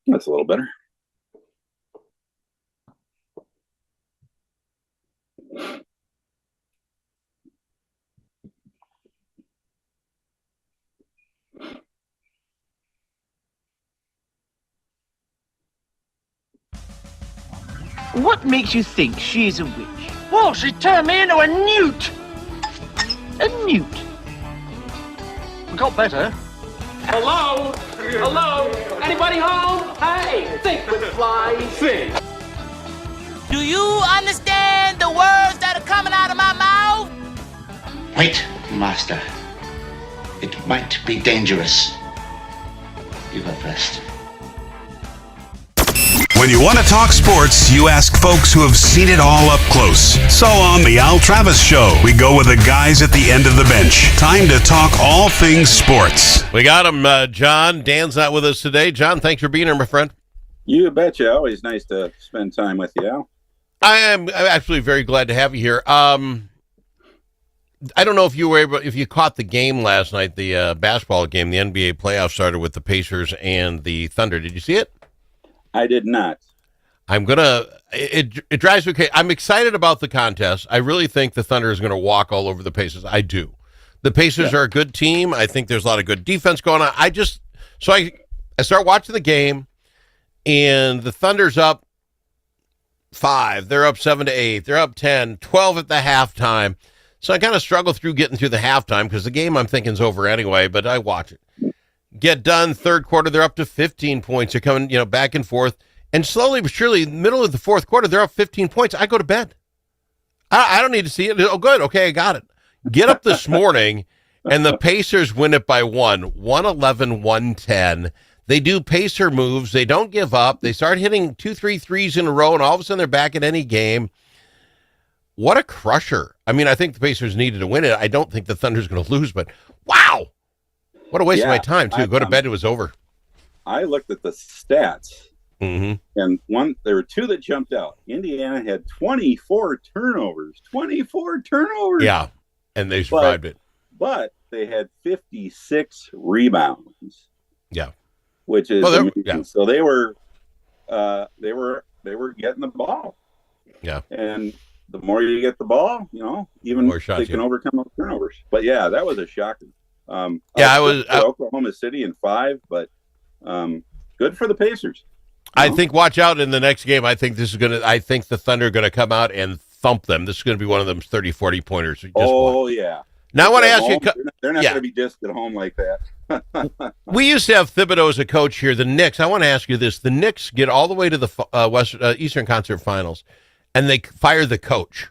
That's a little better. What makes you think she's a witch? Well, she turned me into a newt. A newt? Got better. Hello? Hello? Anybody home? Hey, think with fly, think. Do you understand the words that are coming out of my mouth? Wait, Master. It might be dangerous. You go first. When you want to talk sports, you ask folks who have seen it all up close. So on The Al Travis Show, we go with the guys at the end of the bench. Time to talk all things sports. We got him, John. Dan's not with us today. John, thanks for being here, my friend. You betcha. Always nice to spend time with you, Al. I'm actually very glad to have you here. I don't know if you caught the game last night, the basketball game. The NBA playoffs started with the Pacers and the Thunder. Did you see it? I did not. It drives me crazy. I'm excited about the contest. I really think the Thunder is going to walk all over the Pacers. I do. The Pacers are a good team. I think there's a lot of good defense going on. I start watching the game, and the Thunder's up 5. They're up 7-8. They're up 10, 12 at the halftime. So I kind of struggle through getting through the halftime because the game I'm thinking is over anyway, but I watch it. Get done, third quarter, they're up to 15 points. They're coming, back and forth. And slowly but surely, middle of the fourth quarter, they're up 15 points. I go to bed. I don't need to see it. Oh, good. Okay, I got it. Get up this morning, and the Pacers win it by 111, 110. They do Pacer moves. They don't give up. They start hitting 2-3 threes in a row, and all of a sudden they're back in any game. What a crusher. I mean, I think the Pacers needed to win it. I don't think the Thunder's going to lose, but wow. What a waste of my time, too. Go to bed, it was over. I looked at the stats, and there were two that jumped out. Indiana had 24 turnovers. 24 turnovers! Yeah, and they survived it. But they had 56 rebounds. Yeah. Which is amazing. So they were getting the ball. Yeah. And the more you get the ball, even more shots, they can overcome those turnovers. But yeah, that was a shocker. I was Oklahoma City in 5, but good for the Pacers. I think watch out in the next game. I think the Thunder are going to come out and thump them. This is going to be one of them 30, 40 pointers. Yeah. Now I want to ask you. They're not going to be disked at home like that. We used to have Thibodeau as a coach here. The Knicks. I want to ask you this: the Knicks get all the way to the Eastern Conference Finals, and they fire the coach.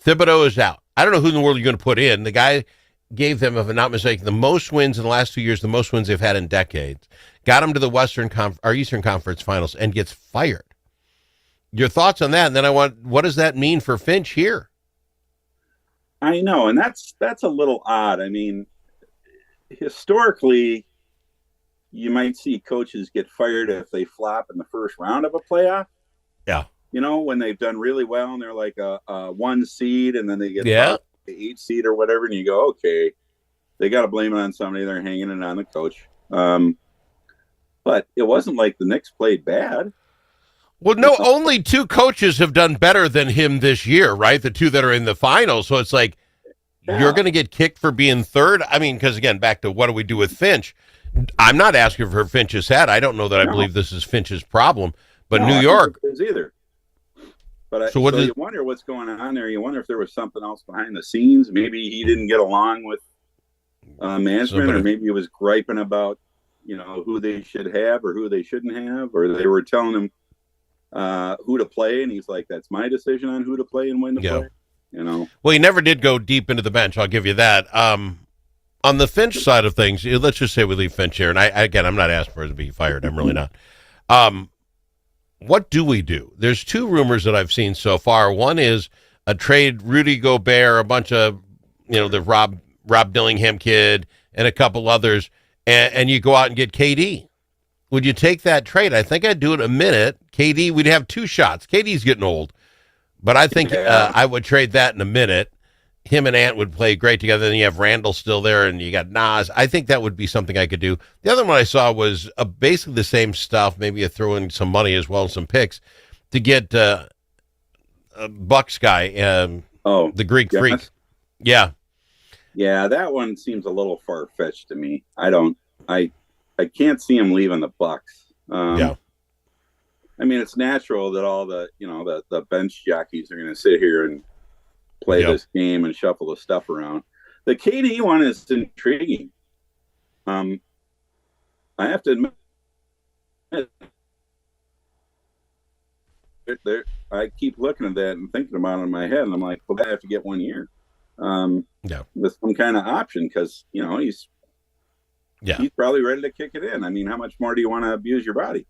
Thibodeau is out. I don't know who in the world you're going to put in. The guy gave them, if I'm not mistaken, the most wins in the last 2 years, the most wins they've had in decades. Got them to the Eastern Conference Finals and gets fired. Your thoughts on that? And then what does that mean for Finch here? I know, and that's a little odd. I mean, historically, you might see coaches get fired if they flop in the first round of a playoff. Yeah. When they've done really well and they're like a 1 seed and then they get the 8 seed or whatever, and you go, okay, they got to blame it on somebody. They're hanging it on the coach. But it wasn't like the Knicks played bad. Well, no, only 2 coaches have done better than him this year, right? The 2 that are in the finals. So it's like, you're going to get kicked for being third? I mean, because again, back to what do we do with Finch? I'm not asking for Finch's head. I don't know that I believe this is Finch's problem. But New York is either. But you wonder what's going on there. You wonder if there was something else behind the scenes. Maybe he didn't get along with management, or maybe he was griping about, who they should have or who they shouldn't have, or they were telling him who to play, and he's like, "That's my decision on who to play and when to play." Well, he never did go deep into the bench. I'll give you that. On the Finch side of things, let's just say we leave Finch here, and I'm not asking for him to be fired. I'm really not. What do we do? There's 2 rumors that I've seen so far. One is a trade Rudy Gobert, a bunch of, the Rob Dillingham kid, and a couple others, and you go out and get KD. Would you take that trade? I think I'd do it a minute. KD, we'd have 2 shots. KD's getting old, but I think I would trade that in a minute. him and Ant would play great together. Then you have Randall still there, and you got Nas. I think that would be something I could do. The other one I saw was basically the same stuff. Maybe you throw in some money as well, and some picks to get a Bucks guy, the Greek Freak. Yeah. Yeah, that one seems a little far-fetched to me. I can't see him leaving the Bucks. Yeah. I mean, it's natural that all the bench jockeys are going to sit here and play this game and shuffle the stuff around. The KD one is intriguing. I have to admit, I keep looking at that and thinking about it in my head, and I'm like, well, I have to get 1 year. With some kind of option, because he's probably ready to kick it in. I mean, how much more do you want to abuse your body?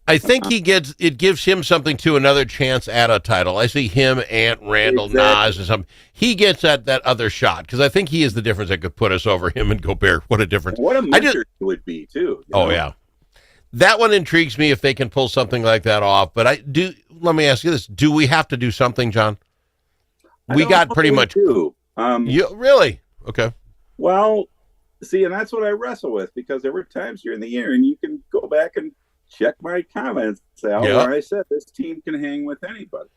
I think it gives him something to another chance at a title. I see him, Ant, Randall, Nas, or something. He gets at that other shot because I think he is the difference that could put us over him and Gobert. What a difference! What a mentor would be too. Yeah, that one intrigues me if they can pull something like that off. But let me ask you this: do we have to do something, John? We got pretty much. Do. Really? Okay. Well, see, and that's what I wrestle with, because there were times during the year, and you can go back and check my comments, Sal, where I said this team can hang with anybody.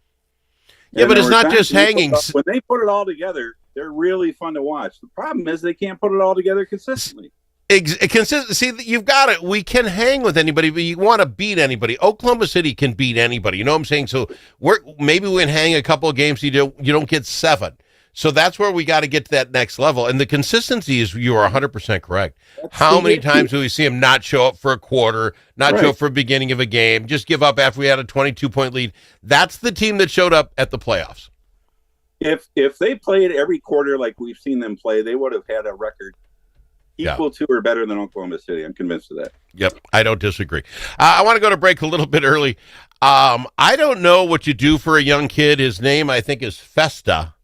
Yeah, but it's not just hanging. When they put it all together, they're really fun to watch. The problem is they can't put it all together consistently. See, you've got it. We can hang with anybody, but you want to beat anybody. Oklahoma City can beat anybody. You know what I'm saying? So maybe we can hang a couple of games. You don't get 7. So that's where we got to get to that next level. And the consistency is, you are 100% correct. How many times do we see him not show up for a quarter, not show up for the beginning of a game, just give up after we had a 22-point lead? That's the team that showed up at the playoffs. If they played every quarter like we've seen them play, they would have had a record equal to or better than Oklahoma City. I'm convinced of that. Yep, I don't disagree. I want to go to break a little bit early. I don't know what you do for a young kid. His name, I think, is Festa.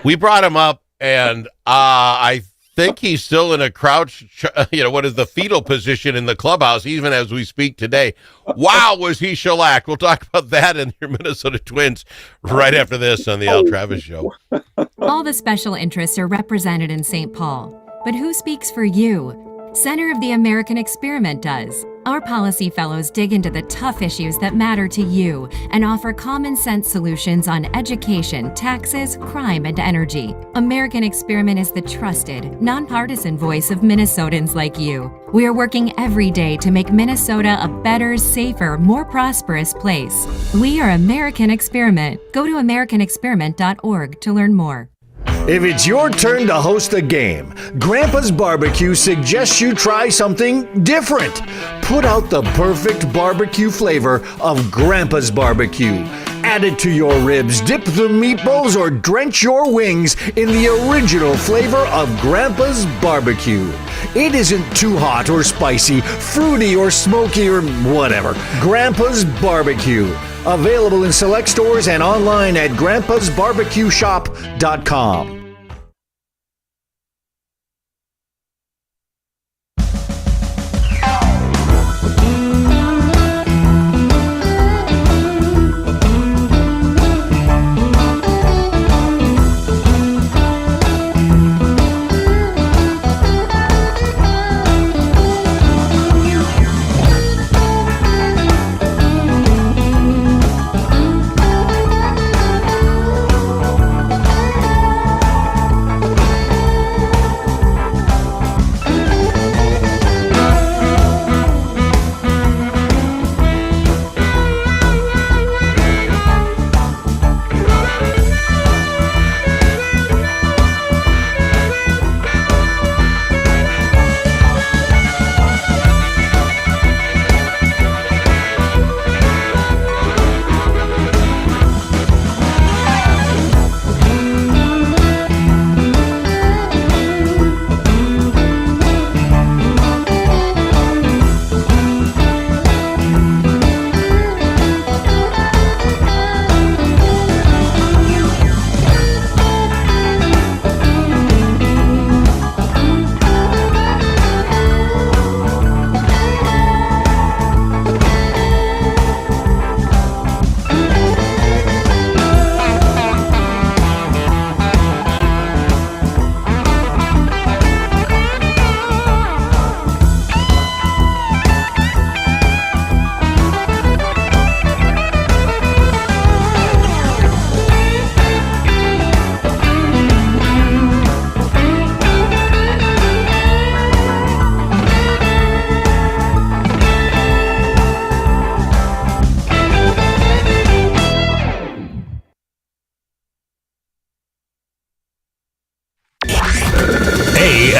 We brought him up, and I think he's still in a crouch, what is the fetal position in the clubhouse, even as we speak today. Wow, was he shellacked. We'll talk about that and your Minnesota Twins right after this on the Al Travis Show. All the special interests are represented in St. Paul, but who speaks for you? Center of the American Experiment does. Our policy fellows dig into the tough issues that matter to you and offer common sense solutions on education, taxes, crime, and energy. American Experiment is the trusted, nonpartisan voice of Minnesotans like you. We are working every day to make Minnesota a better, safer, more prosperous place. We are American Experiment. Go to americanexperiment.org to learn more. If it's your turn to host a game, Grandpa's Barbecue suggests you try something different. Put out the perfect barbecue flavor of Grandpa's Barbecue. Add it to your ribs, dip the meatballs, or drench your wings in the original flavor of Grandpa's Barbecue. It isn't too hot or spicy, fruity or smoky or whatever. Grandpa's Barbecue. Available in select stores and online at grandpasbarbecueshop.com.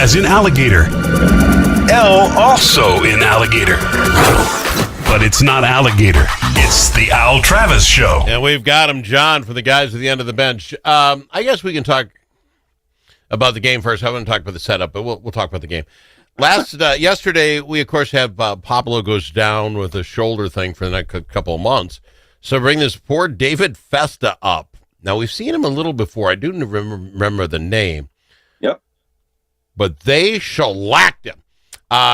as in alligator. L also in alligator. But it's not alligator. It's the Al Travis Show. And we've got him, John, for the guys at the end of the bench. I guess we can talk about the game first. I want to talk about the setup, but we'll talk about the game. Yesterday, we, of course, have Pablo goes down with a shoulder thing for the next couple of months. So bring this poor David Festa up. Now, we've seen him a little before. I do remember the name. Yep. But they shellacked him.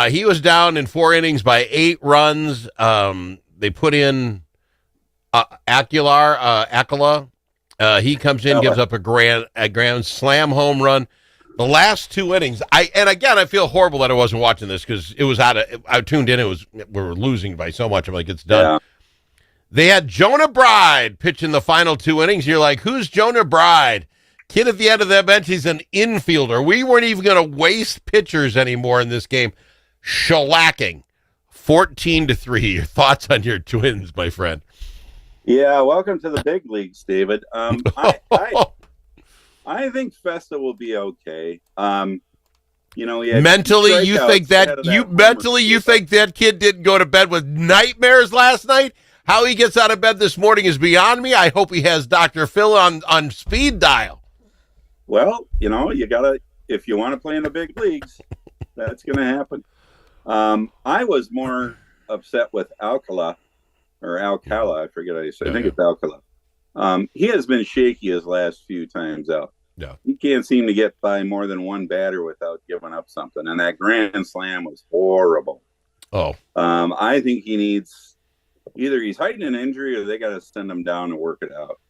He was down in 4 innings by 8 runs. They put in Acula. He comes in, gives up a grand slam home run. The last 2 innings, I feel horrible that I wasn't watching this because it was I tuned in. We were losing by so much. I'm like, it's done. Yeah. They had Jonah Bride pitching the final 2 innings. You're like, who's Jonah Bride? Kid at the end of that bench, he's an infielder. We weren't even going to waste pitchers anymore in this game. Shellacking, 14-3. Your thoughts on your Twins, my friend? Yeah, welcome to the big leagues, David. I think Festa will be okay. Mentally, you think that kid didn't go to bed with nightmares last night? How he gets out of bed this morning is beyond me. I hope he has Dr. Phil on speed dial. Well, you gotta, if you want to play in the big leagues, that's going to happen. I was more upset with Alcala, I forget how you say it. I think it's Alcala. He has been shaky his last few times out. Yeah. He can't seem to get by more than one batter without giving up something. And that grand slam was horrible. Oh. I think he needs, either he's hiding an injury or they got to send him down and work it out.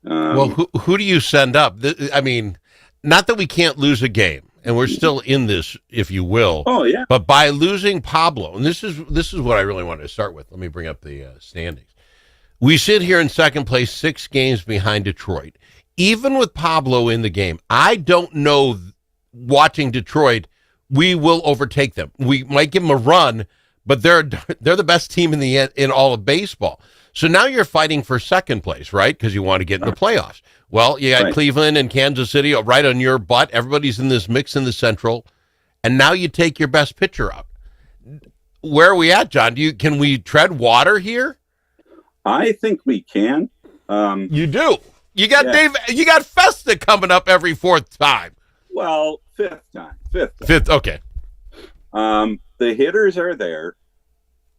Well, who do you send up? I mean, not that we can't lose a game, and we're still in this, if you will. Oh, yeah. But by losing Pablo, and this is what I really wanted to start with. Let me bring up the standings. We sit here in second place, 6 games behind Detroit. Even with Pablo in the game, I don't know, watching Detroit, we will overtake them. We might give them a run, but they're the best team in all of baseball. So now you're fighting for second place, right? Because you want to get in the playoffs. Well, you got Cleveland and Kansas City right on your butt. Everybody's in this mix in the Central. And now you take your best pitcher out. Where are we at, John? Can we tread water here? I think we can. You do. You got Dave. You got Festa coming up every 4th time. Well, fifth time. Okay. The hitters are there,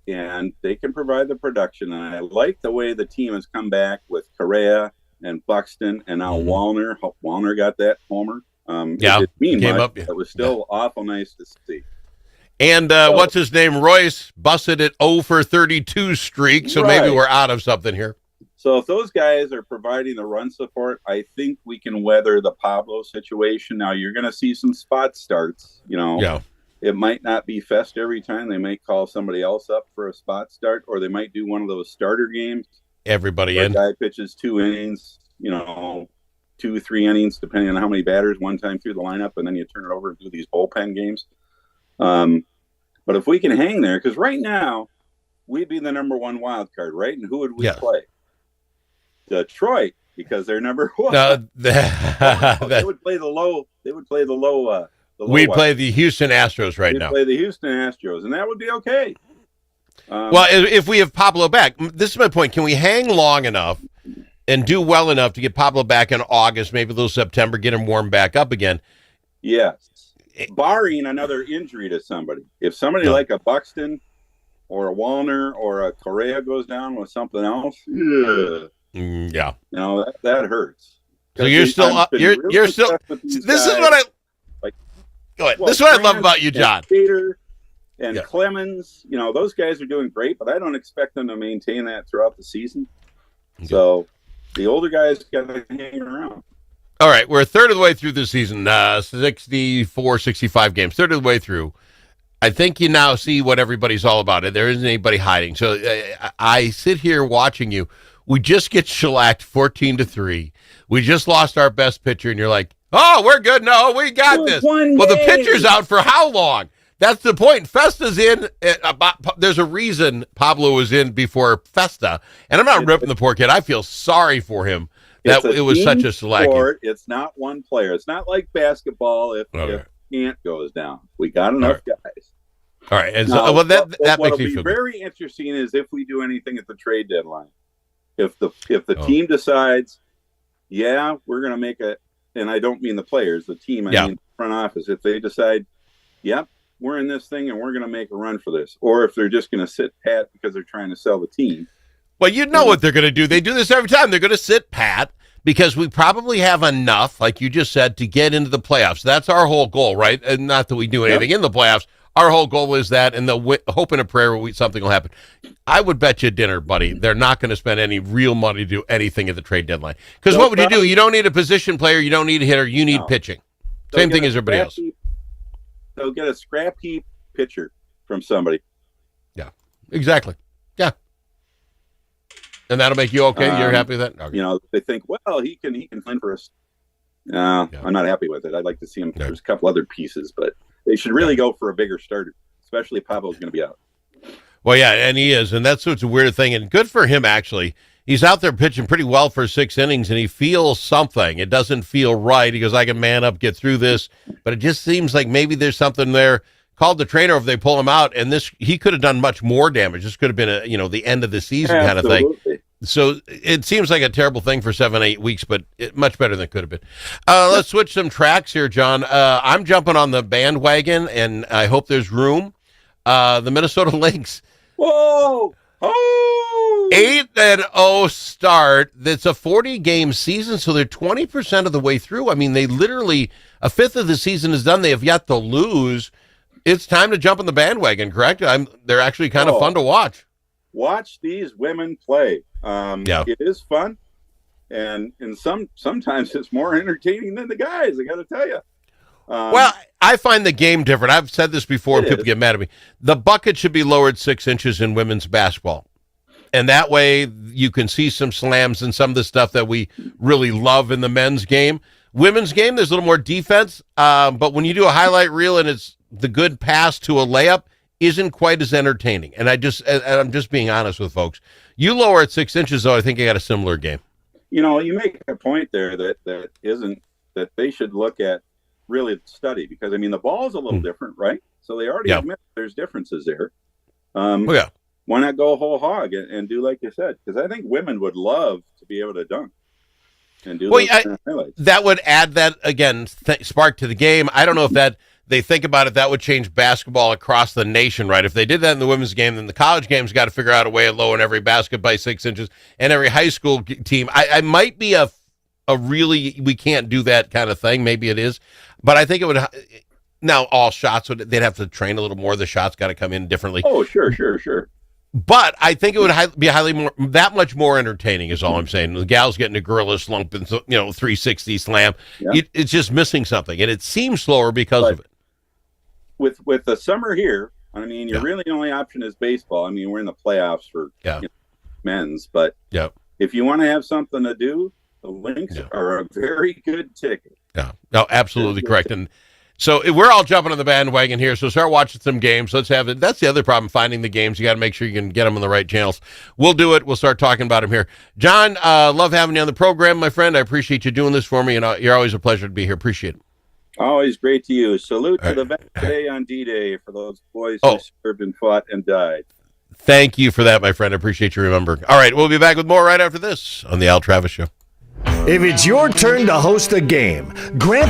and they can provide the production. And I like the way the team has come back with Correa and Buxton, and now Wallner. Wallner got that homer. It didn't mean much. It was still awful nice to see. And what's his name? Royce busted it 0 for 32 streak, so maybe we're out of something here. So if those guys are providing the run support, I think we can weather the Pablo situation. Now, you're going to see some spot starts, Yeah. It might not be Fest every time. They might call somebody else up for a spot start, or they might do one of those starter games. Everybody in. A guy pitches 2 innings, 2-3 innings, depending on how many batters one time through the lineup, and then you turn it over and do these bullpen games. But if we can hang there, because right now we'd be the number 1 wild card, right? And who would we play? Detroit, because they're number 1. They would play the low. They would play the low. We'd play the Houston Astros right now. We'd play the Houston Astros, and that would be okay. Well, if we have Pablo back, this is my point. Can we hang long enough and do well enough to get Pablo back in August, maybe a little September, get him warmed back up again? Yes. Barring another injury to somebody. If somebody like a Buxton or a Wallner or a Correa goes down with something else, that hurts. So you're still you're still. This is what I like. Go ahead. This is what I love about you, John. Peter and Clemens, those guys are doing great, but I don't expect them to maintain that throughout the season. Okay. So the older guys got to hang around. All right, we're a third of the way through the season, 65 games, third of the way through. I think you now see what everybody's all about. There isn't anybody hiding. So I sit here watching you. We just get shellacked 14-3. We just lost our best pitcher, and you're like, oh, we're good. No, we got this. Well, the pitcher's out for how long? That's the point. Festa's in. There's a reason Pablo was in before Festa. And I'm not ripping the poor kid. I feel sorry for him. That it was such a select. It's not one player. It's not like basketball. If Ant goes down. We got enough guys. All right, and now, so well, that what'll makes me be feel very interesting is if we do anything at the trade deadline. If the team decides, yeah, we're going to make and I don't mean the players, the team, I mean the front office. If they decide, yep, we're in this thing and we're going to make a run for this, or if they're just going to sit pat because they're trying to sell the team. Well, you know what they're going to do. They do this every time. They're going to sit pat because we probably have enough, like you just said, to get into the playoffs. That's our whole goal, right? And not that we do anything in the playoffs. Our whole goal is that, and the hope and a prayer something will happen. I would bet you dinner, buddy, they're not going to spend any real money to do anything at the trade deadline. Because what would you do? You don't need a position player. You don't need a hitter. You need pitching. Same thing as everybody else. They'll get a scrap heap pitcher from somebody. Yeah, exactly. Yeah. And that'll make you okay? You're happy with that? Okay. You know, they think, well, he can win for us. No, I'm not happy with it. I'd like to see him. There's a couple other pieces, but they should really go for a bigger starter, especially if Pablo's going to be out. Well, yeah, and he is, and that's what's a weird thing, and good for him, actually. He's out there pitching pretty well for 6 innings, and he feels something. It doesn't feel right. He goes, I can man up, get through this, but it just seems like maybe there's something there. Called the trainer if they pull him out, and he could have done much more damage. This could have been the end of the season kind of thing. So it seems like a terrible thing for 7-8 weeks, but much better than it could have been. Let's switch some tracks here, John. I'm jumping on the bandwagon, and I hope there's room. The Minnesota Lynx. Whoa! Oh! 8-0 start. That's a 40-game season, so they're 20% of the way through. I mean, they literally, a fifth of the season is done. They have yet to lose. It's time to jump on the bandwagon, correct? They're actually kind of fun to watch. Watch these women play. It is fun, and sometimes it's more entertaining than the guys. I got to tell you. Well, I find the game different. I've said this before, and people get mad at me. The bucket should be lowered 6 inches in women's basketball, and that way you can see some slams and some of the stuff that we really love in the men's game. Women's game, there's a little more defense, but when you do a highlight reel and it's the good pass to a layup, isn't quite as entertaining. And I'm just being honest with folks. You lower it 6 inches, though, I think you got a similar game. You know, you make a point there that they should look at, really study, because I mean the ball's a little different, right? So they already admit there's differences there. Why not go whole hog and do like you said? Because I think women would love to be able to dunk and do highlights. That would add that again spark to the game. I don't know if that they think about it, that would change basketball across the nation, right? If they did that in the women's game, then the college game's got to figure out a way of lowering every basket by 6 inches, and every high school team. I might be a really we can't do that kind of thing. Maybe it is, but I think it would. Now all shots they'd have to train a little more. The shots got to come in differently. Oh, sure. But I think it would be that much more entertaining. Is all I'm saying. The gal's getting a gorilla slump and 360 slam. Yeah. It's just missing something, and it seems slower because of it. With the summer here, I mean, your really only option is baseball. I mean, we're in the playoffs for men's, but if you want to have something to do, the Lynx are a very good ticket. Yeah, no, absolutely correct. And so we're all jumping on the bandwagon here. So start watching some games. Let's have it. That's the other problem, finding the games. You got to make sure you can get them on the right channels. We'll do it. We'll start talking about them here. John, love having you on the program, my friend. I appreciate you doing this for me, and you're always a pleasure to be here. Appreciate it. Always great to you. Salute to the vet today on D-Day for those boys who served and fought and died. Thank you for that, my friend. I appreciate you remembering. All right, we'll be back with more right after this on the Al Travis Show. If it's your turn to host a game, Grandpa